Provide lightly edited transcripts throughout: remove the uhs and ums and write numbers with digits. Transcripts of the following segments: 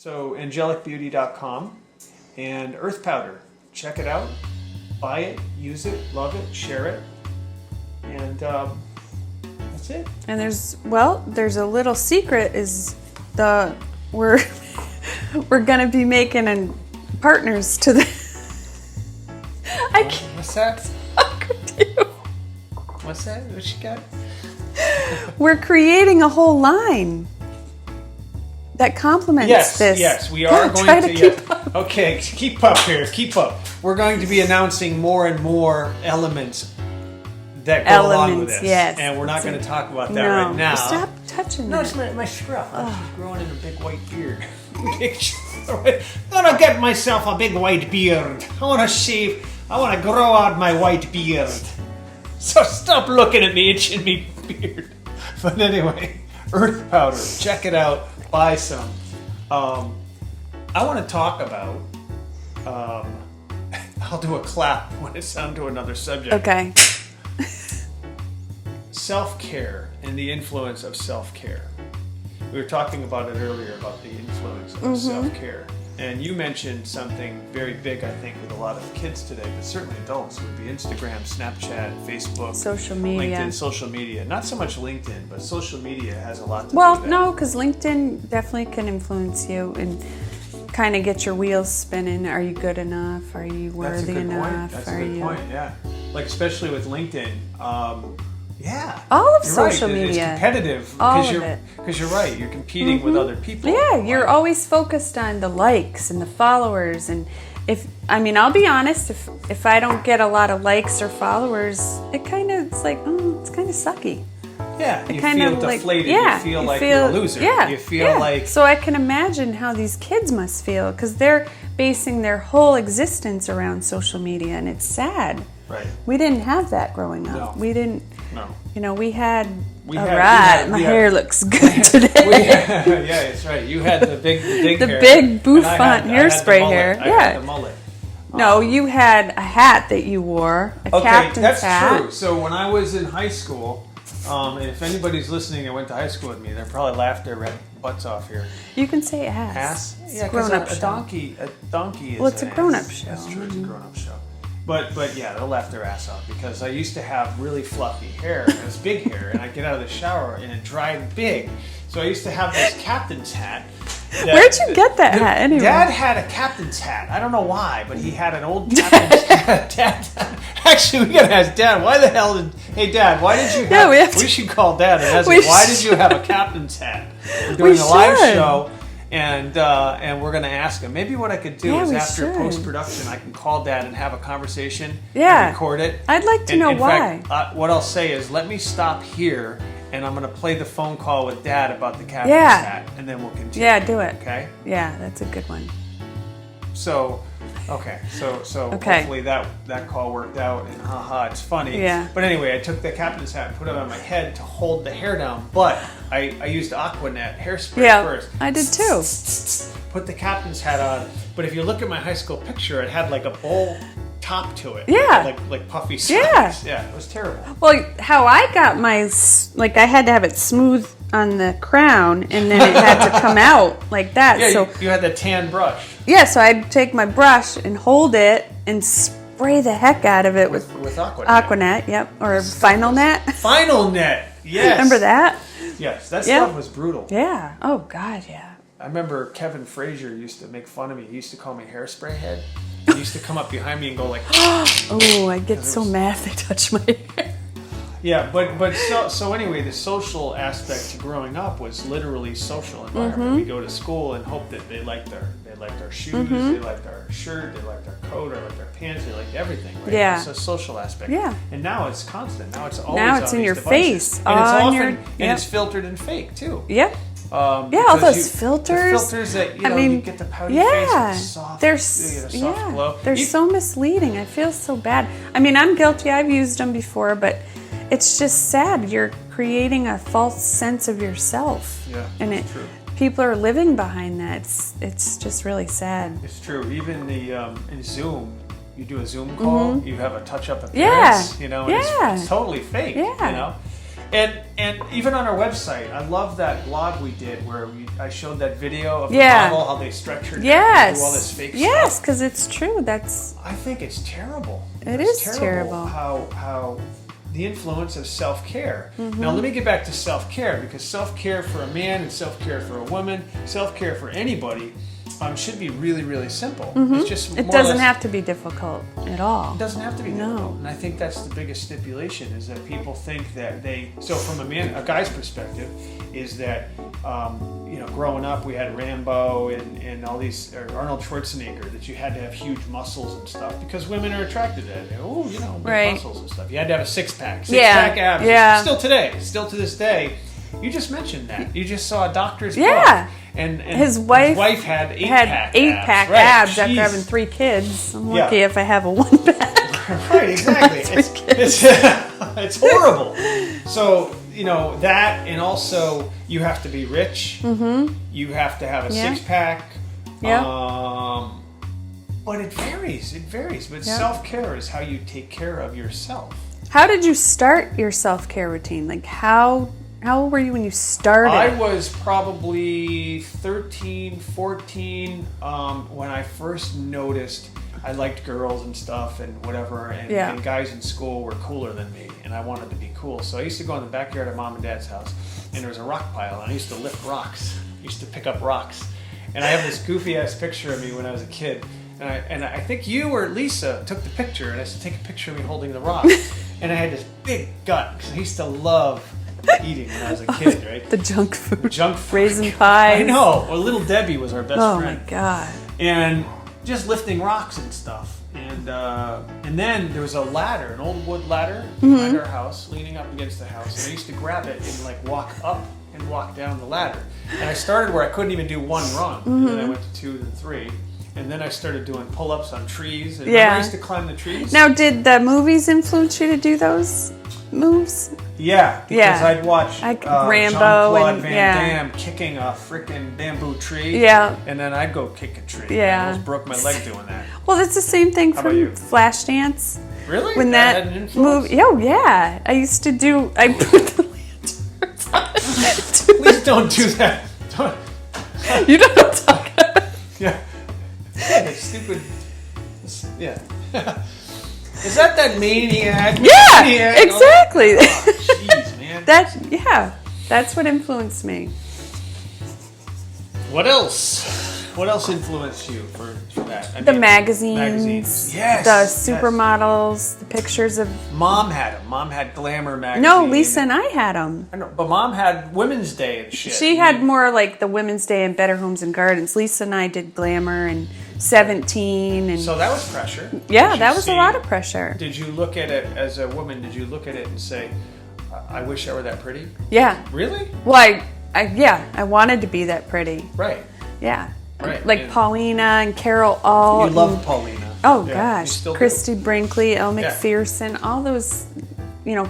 So angellicbeauty.com and Earth Powder. Check it out. Buy it, use it, love it, share it. And that's it. And there's a little secret is we're gonna be making partners to the What's that? talk with you. What's that? What you got? We're creating a whole line that complements this. Yes, we are going try to. keep up. Okay, keep up here. Keep up. We're going to be announcing more and more elements that go along with this. Yes. And we're not going to talk about that right now. Stop touching No, that. it's my scruff. She's growing in a big white beard. I'm gonna get myself a big white beard. I want to shave. I want to grow out my white beard. So stop looking at me, itching me beard. But anyway, Earth Powder. Check it out. Buy some. I want to talk about. I'll do a clap when it's on to another subject. Okay. Self-care and the influence of self-care. We were talking about it earlier about the influence of self-care. And you mentioned something very big, I think, with a lot of kids today, but certainly adults, would be Instagram, Snapchat, Facebook, Social media. LinkedIn, social media. Not so much LinkedIn, but social media has a lot to do with that. No, because LinkedIn definitely can influence you and kind of get your wheels spinning. Are you good enough? Are you worthy enough? That's a good point, yeah. Like, especially with LinkedIn, yeah. All of You're social right. media. It's competitive. All of it. Because you're right. You're competing with other people. Yeah, you're always focused on the likes and the followers. And I'll be honest, if I don't get a lot of likes or followers, it's kind of sucky. Yeah, you kind feel of like- deflated. yeah, you feel you like feel- you're a loser. yeah, You feel like... So I can imagine how these kids must feel because they're basing their whole existence around social media, and it's sad. Right. We didn't have that growing up. No. We didn't. No. We had. We All had- right, we my had- hair looks good today. Yeah, that's right. You had the big The hair. big bouffant And I had the hairspray mullet. hair. I Yeah. had the mullet. No, you had a hat that you wore, a Okay, captain's that's hat. true. So when I was in high school, and if anybody's listening that went to high school with me, they probably laughed their red butts off here. You can say ass. Ass? It's Yeah, a because grown-up a show. donkey is Well, it's an a grown-up ass. show. That's true, it's a grown-up show. But yeah, they'll laugh their ass off because I used to have really fluffy hair, and it was big hair, and I'd get out of the shower and it dried big. So I used to have this captain's hat. Where'd you get that hat anyway? Dad had a captain's hat. I don't know why, but he had an old captain's hat. Dad, actually, we gotta ask Dad. Why the hell did? Hey, Dad, why did you have? Yeah, we should call Dad and ask We him. Why should. did you have a captain's hat? We're doing a live should. show. And we're gonna ask him. Maybe what I could do is after post production, I can call Dad and have a conversation. Yeah. And record it. I'd like to know in why. Fact, what I'll say is, let me stop here, and I'm gonna play the phone call with Dad about the captain's hat, and then we'll continue. Yeah, do it. Okay. Yeah, that's a good one. So hopefully that call worked out, and haha, it's funny. Yeah. But anyway, I took the captain's hat and put it on my head to hold the hair down, but I used Aquanet hairspray first. I did too. Put the captain's hat on, but if you look at my high school picture, it had like a bowl top to it. Yeah. Like puffy sides. Yeah, it was terrible. Well, how I got my, I had to have it smooth on the crown, and then it had to come out like that. Yeah, so you had the tan brush. Yeah, so I'd take my brush and hold it and spray the heck out of it with Aquanet. Aquanet, yep, or Final Net. Final Net, yes. Remember that? Yes, that stuff was brutal. Yeah. Oh God, yeah. I remember Kevin Frazier used to make fun of me. He used to call me Hairspray Head. He used to come up behind me and go like, Oh, I get so mad if they touch my hair. yeah. But so anyway, the social aspect to growing up was literally social environment. We go to school and hope that they liked our shoes, they liked our shirt, they liked our coat, they liked our pants, they liked everything. Right? Yeah. It's a social aspect. Yeah. And now it's constant. Now it's always Now it's on in these your devices. face, and it's on often your- and yep. it's filtered and fake too. Yep. Yeah, all because those filters. The filters that you get the pouty face and the soft, they're you get a soft glow. They're so misleading. I feel so bad. I mean, I'm guilty. I've used them before, but it's just sad. You're creating a false sense of yourself. Yeah, and it's true. People are living behind that. It's just really sad. It's true. Even the in Zoom, you do a Zoom call, you have a touch-up appearance. Yeah. You know, Yeah. it's totally fake. Yeah. You know, And even on our website, I love that blog we did where I showed that video of the Yeah. model, how they structured Yes. and do all this fake Yes, stuff. because it's true. That's I think it's terrible. It It's is terrible. how the influence of self-care. Mm-hmm. Now let me get back to self-care, because self-care for a man and self-care for a woman, self-care for anybody should be really, really simple. It's just Mm-hmm. it more or doesn't less- have to be difficult at all. It doesn't have to be No. difficult. And I think that's the biggest stipulation, is that people think that so from a guy's perspective, is that, growing up we had Rambo and all these, or Arnold Schwarzenegger, that you had to have huge muscles and stuff because women are attracted to that. Oh, big Right. muscles and stuff. You had to have a six-pack abs. Yeah. Still to this day. You just mentioned that. You just saw a doctor's Yeah. book. And His wife had had eight-pack abs abs. Right. after Jeez. having 3 kids. I'm Yeah. lucky if I have a 1-pack. Right, exactly. It's horrible. So, that, and also you have to be rich. Mm-hmm. You have to have a Yeah. 6-pack. Yeah. But it varies. But Yeah. self-care is how you take care of yourself. How did you start your self-care routine? Like how old were you when you started? I was probably 13, 14 when I first noticed I liked girls and stuff and whatever, and guys in school were cooler than me, and I wanted to be cool. So I used to go in the backyard of Mom and Dad's house, and there was a rock pile, and I used to lift rocks. I used to pick up rocks. And I have this goofy-ass picture of me when I was a kid, and I think you or Lisa took the picture, and I said, take a picture of me holding the rock. And I had this big gut, because I used to love eating when I was a kid, right? The junk food. Junk food. Raisin pies. I know. Well, Little Debbie was our best friend. Oh my God. And just lifting rocks and stuff. And then there was a ladder, an old wood ladder behind our house, leaning up against the house. And I used to grab it and walk up and walk down the ladder. And I started where I couldn't even do one run. And then I went to 2 and 3. And then I started doing pull-ups on trees. And I used to climb the trees. Now, did the movies influence you to do those moves? Yeah, because I'd watch Rambo Jean-Claude and Van Damme kicking a freaking bamboo tree. Yeah. And then I'd go kick a tree. Yeah. I almost broke my leg doing that. Well, it's the same thing How about from you? Flashdance. Really? When that that had an influence? movie, I used to do. I put the lanterns on. Please don't do that. Don't. You know what I'm talking about. Yeah. That stupid. Yeah. Is that maniac? Yeah, Maniac? exactly. Oh, jeez, man. That's what influenced me. What else? What else influenced you for that? The magazines. Yes. The supermodels, the pictures of. Mom had them. Mom had Glamour magazine. No, Lisa and I had them. I know, but Mom had Women's Day and shit. She had more like the Women's Day and Better Homes and Gardens. Lisa and I did Glamour and 17 and. So that was pressure. Yeah, Did you that was see- a lot of pressure. Did you look at it as a woman? Did you look at it and say, "I wish I were that pretty"? Yeah. Really? Well, I wanted to be that pretty. Right. Yeah. Right, Like and- Paulina and Carol Alt. You loved and- Paulina. Oh Yeah, you gosh, still do. Christy Brinkley, Elle Yeah. McPherson, all those,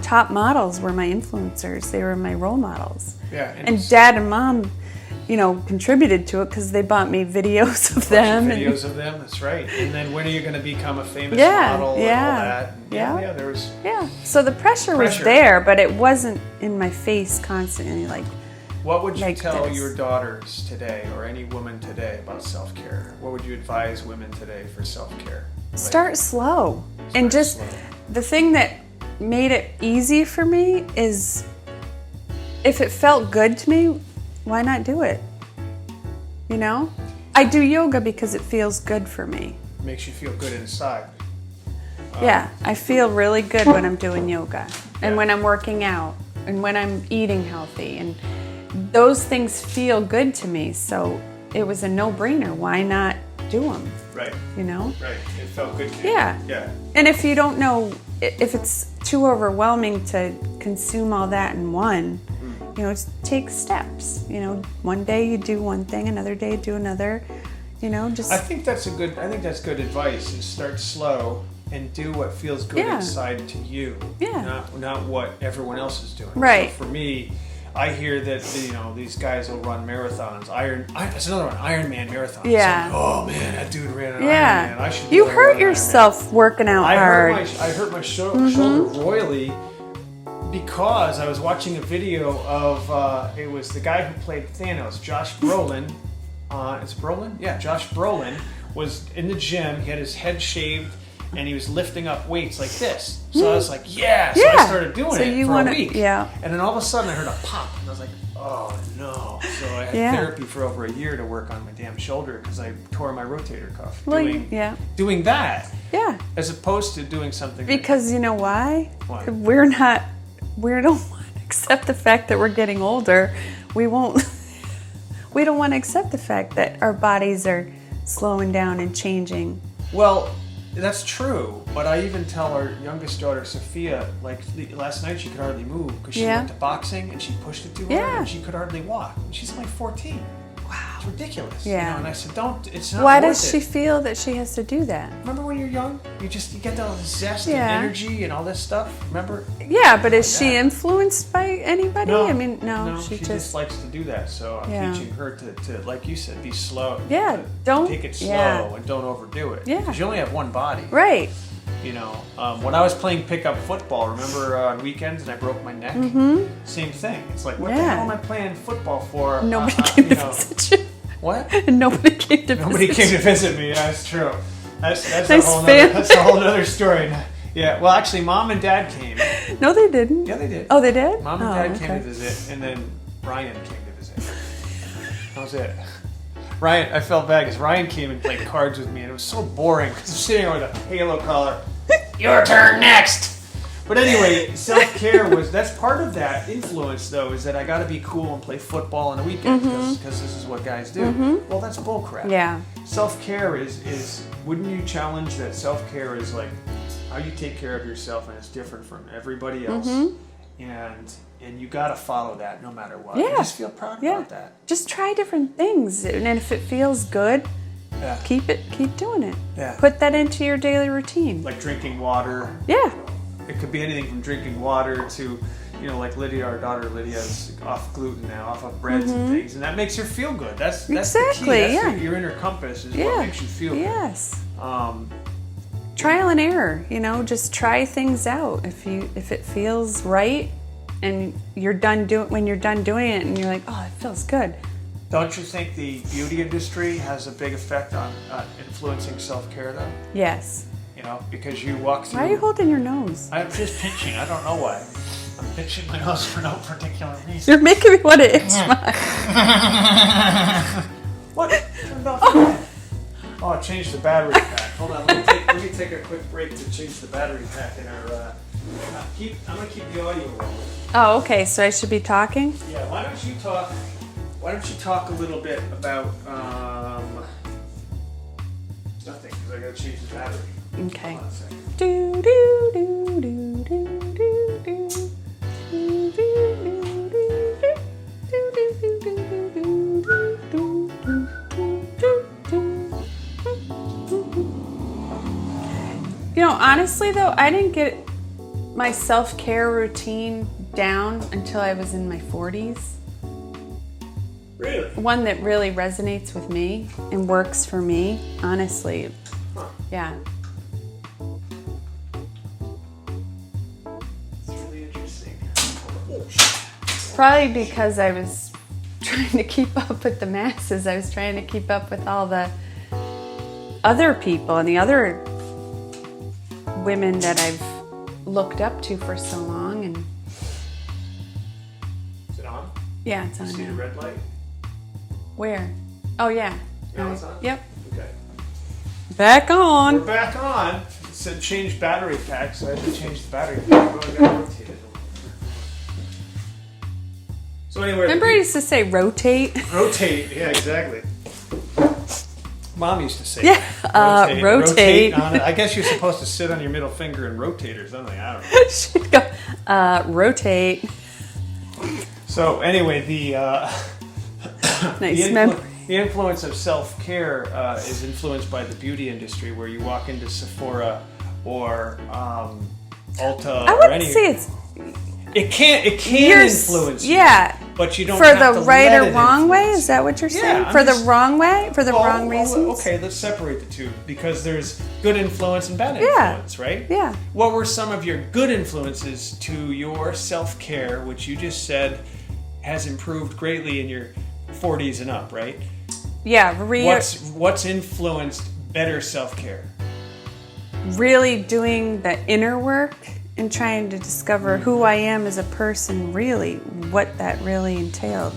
top models were my influencers. They were my role models. Yeah. And Dad and Mom, contributed to it because they bought me videos of them. Videos of them. That's right. And then when are you going to become a famous Yeah, model yeah, and all that? And yeah. There was. Yeah. So the pressure was Pressure. there, but it wasn't in my face constantly. Like, What would you Like tell this. your daughters today, or any woman today, about self-care? What would you advise women today for self-care? start slow. And just slow. the thing that made it easy for me is if it felt good to me, why not do it? I do yoga because it feels good for me. Makes you feel good inside. Yeah, I feel really good when I'm doing yoga and Yeah. when I'm working out and when I'm eating healthy, and those things feel good to me. So it was a no-brainer. Why not do them? Right. Right. It felt good to you. Yeah. Yeah. And if you don't know, if it's too overwhelming to consume all that in one, just take steps. One day you do one thing, another day you do another. Just I think that's good advice. Is start slow and do what feels good Yeah. inside to you. Yeah. Not what everyone else is doing. Right. So for me, I hear that these guys will run marathons. That's another one. Ironman marathons. Yeah. It's like, oh man, that dude ran an yeah, Ironman. I should. you run hurt an yourself working out Ironman. hard. I hurt my shoulder royally Because I was watching a video of, it was the guy who played Thanos, Josh Brolin. Is it Brolin? Yeah, Josh Brolin was in the gym. He had his head shaved, and he was lifting up weights like this. So I was like, yeah. So I started doing it for a week. Yeah. And then all of a sudden I heard a pop, and I was like, oh no. So I had therapy for over a year to work on my damn shoulder because I tore my rotator cuff doing that. Yeah. As opposed to doing something. Because you know why? Why? We don't want to accept the fact that we're getting older. We don't want to accept the fact that our bodies are slowing down and changing. Well, that's true, but I even tell our youngest daughter, Sophia, like last night she could hardly move because she went to boxing and she pushed it too hard and she could hardly walk. And she's only 14. Wow. It's ridiculous. Yeah. You know? And I said, it's not Why worth does she feel that she has to do that? Remember when you're young? You get all this zest and energy and all this stuff. Remember? Yeah, but is she influenced by anybody? No. I mean, no, she just likes to do that. So I'm teaching her to, like you said, be slow. Yeah, don't take it slow and don't overdo it. Yeah. Because you only have one body. Right. You know, when I was playing pickup football, remember on weekends and I broke my neck? Same thing. It's like, what the hell am I playing football for? Nobody came to visit you. What? And nobody came to visit me. That's true. That's Nice a whole other story. Yeah. Well, actually, Mom and Dad came. No, they didn't. Yeah, they did. Oh, they did? Mom and Dad came to visit, and then Ryan came to visit. That was it. Ryan, I felt bad because Ryan came and played cards with me, and it was so boring because I'm sitting there with a Halo collar. Your turn next. But anyway, self-care that's part of that influence, though, is that I got to be cool and play football on the weekend because this is what guys do. Well, that's bullcrap. Yeah. Self-care is wouldn't you challenge that self-care is like how you take care of yourself, and it's different from everybody else, and you got to follow that no matter what. I just feel proud about that. Just try different things, and if it feels good, keep doing it. Yeah. Put that into your daily routine. Like drinking water. Yeah. It could be anything from drinking water to, like Lydia, our daughter Lydia's off gluten now, off of breads and things, and that makes her feel good. That's exactly, the key. That's your inner compass is what makes you feel good. Yes. Trial and error, just try things out. If it feels right, and when you're done doing it, and you're like, oh, it feels good. Don't you think the beauty industry has a big effect on influencing self-care, though? Yes. Because you walk through... Why are you holding your nose? I'm just pinching. I don't know why. I'm pinching my nose for no particular reason. You're making me want to itch my... What? Turned off. Oh, I changed the battery pack. Hold on. Let me take a quick break to change the battery pack in our... I'm going to keep the audio rolling. Oh, okay. So I should be talking? Yeah. Why don't you talk a little bit about... nothing, because I got to change the battery. Okay. Hold on a second. Do do do do do do do. Honestly though, I didn't get my self-care routine down until I was in my 40s. Really? One that really resonates with me and works for me, honestly. Huh. Yeah. It's really interesting. Probably because I was trying to keep up with the masses. I was trying to keep up with all the other people and the other women that I've looked up to for so long. And is it on? yeah, it's on. See the red light? Where? Oh yeah. Now it's on? Yep. Okay. Back on. We're back on. It said change battery pack, so I had to change the battery pack. Really got rotated. So anyway, Remember I used to say rotate? Rotate, yeah, exactly. Mom used to say that. Rotate. on it. I guess you're supposed to sit on your middle finger and rotate or something. I don't know. She'd go, rotate. So anyway, the memory. The influence of self-care is influenced by the beauty industry, where you walk into Sephora or Ulta. I wouldn't say it's. It can influence you. Yeah. But you don't for have the to right let or it wrong way. influence Is that what you're saying? Yeah, For the wrong way, for the wrong reasons. Okay, let's separate the two because there's good influence and bad Yeah. influence, right? Yeah. What were some of your good influences to your self-care, which you just said has improved greatly in your 40s and up, right? Yeah. What's influenced better self-care? Really doing the inner work and trying to discover who I am as a person, really, what that really entailed.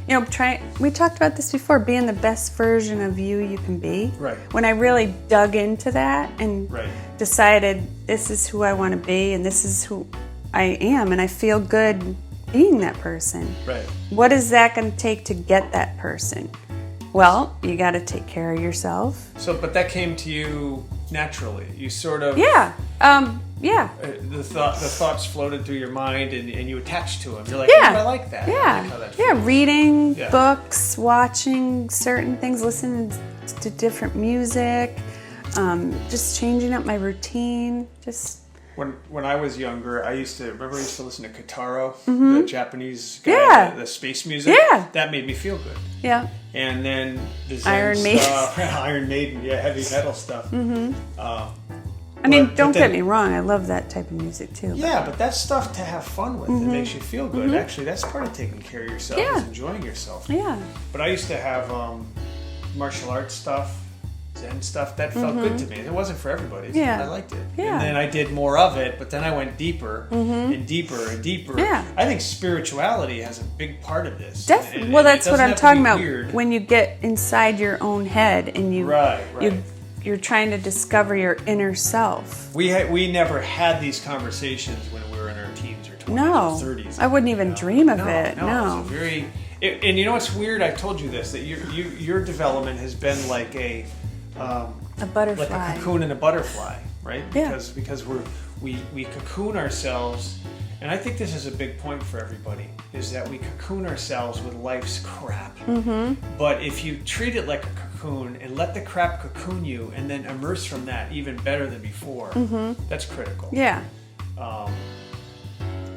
You know, we talked about this before, being the best version of you can be. Right. When I really dug into that and Right. decided this is who I want to be and this is who I am and I feel good being that person. Right. What is that going to take to get that person? Well, you got to take care of yourself. So, but that came to you naturally. You sort of Yeah. the thoughts floated through your mind and you attached to them. You're like, Yeah. oh, I like that. I Yeah. like how that Yeah. feels. Reading Yeah. books, watching certain things, listening to different music, just changing up my routine. Just When I was younger, I used to listen to Kitaro, the Japanese guy, Yeah. the space music. Yeah. That made me feel good. yeah. And then the Zen Iron Maiden. stuff, Iron Maiden, yeah, heavy metal stuff. I mean, But don't then- get me wrong. I love that type of music too. Yeah, but that's stuff to have fun with. It makes you feel good. Actually, that's part of taking care of yourself, Yeah. is enjoying yourself. Yeah. But I used to have martial arts stuff, Zen stuff. That felt good to me. It wasn't for everybody. Yeah. I liked it. Yeah. And then I did more of it, but then I went deeper and deeper and deeper. Yeah. I think spirituality has a big part of this. Definitely. And Well, it that's what doesn't I'm have to talking be about. weird. When you get inside your own head and Right. you're trying to discover your inner self. We never had these conversations when we were in our teens or 20s No, or 30s. I wouldn't even dream of No, it. No. It's a very, and you know what's weird? I told you this, that your development has been like a Butterfly. like a cocoon and a butterfly, right? Yeah. Because we cocoon ourselves, and I think this is a big point for everybody, is that we cocoon ourselves with life's crap. Mm-hmm. But if you treat it like a cocoon and let the crap cocoon you, and then immerse from that even better than before, that's critical. Yeah. Um,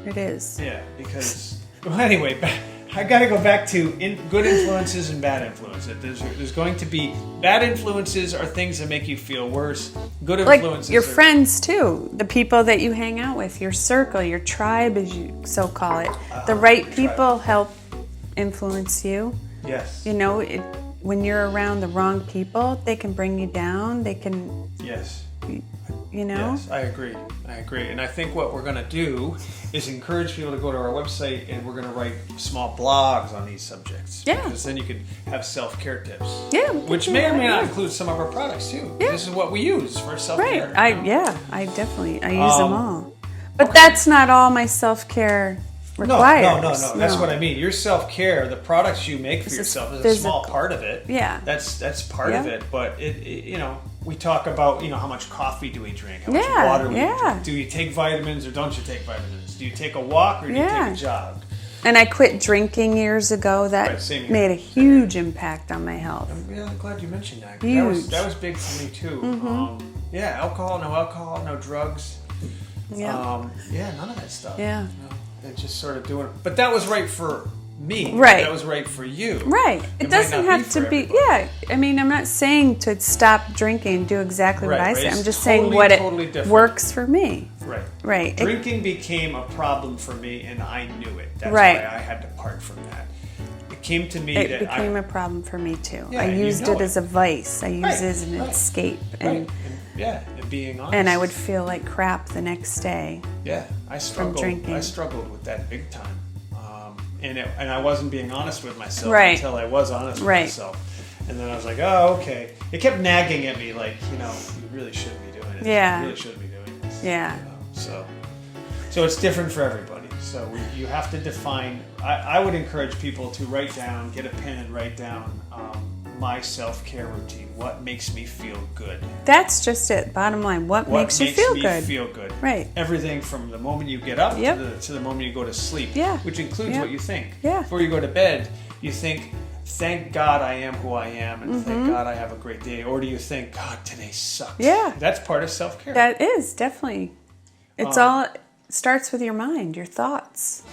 It is. yeah, because well, anyway, I got to go back to good influences and bad influences. There's going to be bad influences are things that make you feel worse. Good Like influences your are, friends too, the people that you hang out with, your circle, your tribe, as you so call it. The right tribe. people help influence you. Yes. You know, when you're around the wrong people, they can bring you down. They can, Yes. you know. Yes, I agree. And I think what we're going to do is encourage people to go to our website, and we're going to write small blogs on these subjects. Yeah. Because then you can have self-care tips. Yeah, we could Which do may or that, may not yeah. include some of our products too. Yeah. This is what we use for self-care. Right. you know? I use them all. But that's not all my self-care requires. No. That's what I mean. Your self-care, the products you make for yourself, is a small physical. part of it. Yeah. That's part of Yeah. it. But it you know, we talk about, you know, how much coffee do we drink? How much Yeah, water we yeah. drink? Do you take vitamins or don't you take vitamins? Do you take a walk or do you Yeah. take a jog? And I quit drinking years ago. That Right, same here. made a huge impact on my health. Yeah, I'm glad you mentioned that. Huge. That was big for me too. Yeah, alcohol, no drugs. Yeah. Yeah, none of that stuff. Yeah. No, it's just sort of doing it. But that was right for me. Right. That was right for you. Right. It might doesn't not have for to be. everybody. Yeah. I mean, I'm not saying to stop drinking and do exactly what Right, I right. say. I'm It's just saying totally, what totally it different. works for me. Right. Right. Drinking became a problem for me, and I knew it. That's Right. why I had to part from that. It came to me It that became a problem for me too. Yeah, I and you used know it it. as a vice. I used Right, it as an right. escape, and being honest. and I would feel like crap the next day. Yeah, I struggled. drinking. I struggled with that big time, and I wasn't being honest with myself Right. until I was honest with Right. myself, and then I was like, oh, okay. It kept nagging at me, like, you know, you really shouldn't be doing it. Yeah. You really shouldn't be doing this. Yeah. You know, so it's different for everybody. So you have to define. I would encourage people to write down, get a pen, and write down my self-care routine. What makes me feel good? That's just it. Bottom line, what makes you feel me good? Feel good. Right. Everything from the moment you get up Yep. to the moment you go to sleep. Yeah. Which includes Yeah. what you think. Yeah. Before you go to bed, you think, thank God I am who I am, and thank God I have a great day. Or do you think, God, today sucks? Yeah. That's part of self-care. That is definitely. It's all starts with your mind, your thoughts.